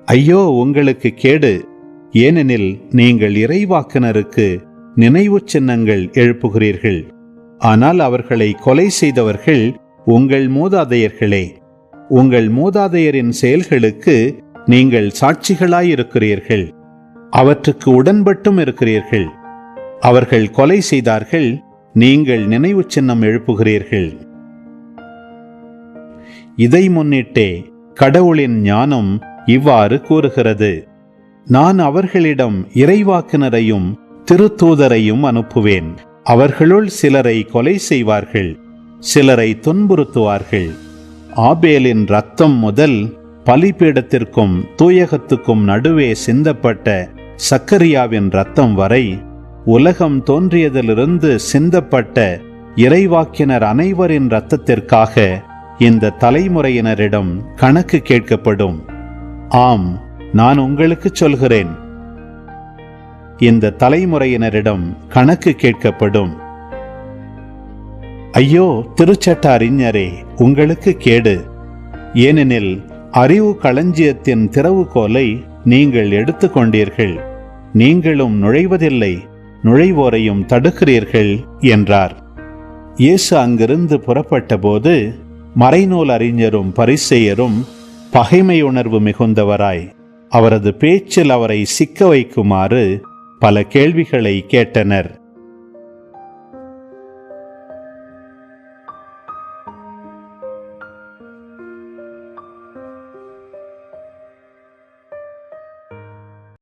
ஐயோ, உங்களுக்கு கேடு! ஏனெனில் நீங்கள் இறைவாக்கினருக்கு நினைவு சின்னங்கள் எழுப்புகிறீர்கள். ஆனால் அவர்களை கொலை செய்தவர்கள் உங்கள் மூதாதையர்களே. உங்கள் மூதாதையரின் செயல்களுக்கு நீங்கள் சாட்சிகளாயிருக்கிறீர்கள். அவற்றுக்கு உடன்பட்டும் இருக்கிறீர்கள். அவர்கள் கொலை செய்தார்கள், நீங்கள் நினைவு சின்னம் எழுப்புகிறீர்கள். இதை முன்னிட்டே கடவுளின் ஞானம் இவ்வாறு கூறுகிறது: நான் அவர்களிடம் இறைவாக்கினரையும் திருத்தூதரையும் அனுப்புவேன். அவர்களுள் சிலரை கொலை செய்வார்கள், சிலரை துன்புறுத்துவார்கள். ஆபேலின் இரத்தம் முதல் பலிபீடத்திற்கும் தூயகத்துக்கும் நடுவே சிந்தப்பட்ட சக்கரியாவின் இரத்தம் வரை, உலகம் தோன்றியதிலிருந்து சிந்தப்பட்ட இறைவாக்கினர் அனைவரின் இரத்தத்திற்காக இந்த தலைமுறையினரிடம் கணக்கு கேட்கப்படும். ஆம், நான் உங்களுக்கு சொல்கிறேன், இந்த தலைமுறையினரிடம் கணக்கு கேட்கப்படும். ஐயோ, திருச்சட்ட அறிஞரே, உங்களுக்கு கேடு! ஏனெனில் அறிவு களஞ்சியத்தின் திறவுகோலை நீங்கள் எடுத்துக்கொண்டீர்கள். நீங்களும் நுழைவதில்லை, நுழைவோரையும் தடுக்கிறீர்கள் என்றார். இயேசு அங்கிருந்து புறப்பட்ட போது மறைநூல் அறிஞரும் பரிசேயரும் பகைமை உணர்வு மிகுந்தவராய் அவரது பேச்சில் அவரை சிக்க வைக்குமாறு பல கேள்விகளை கேட்டனர்.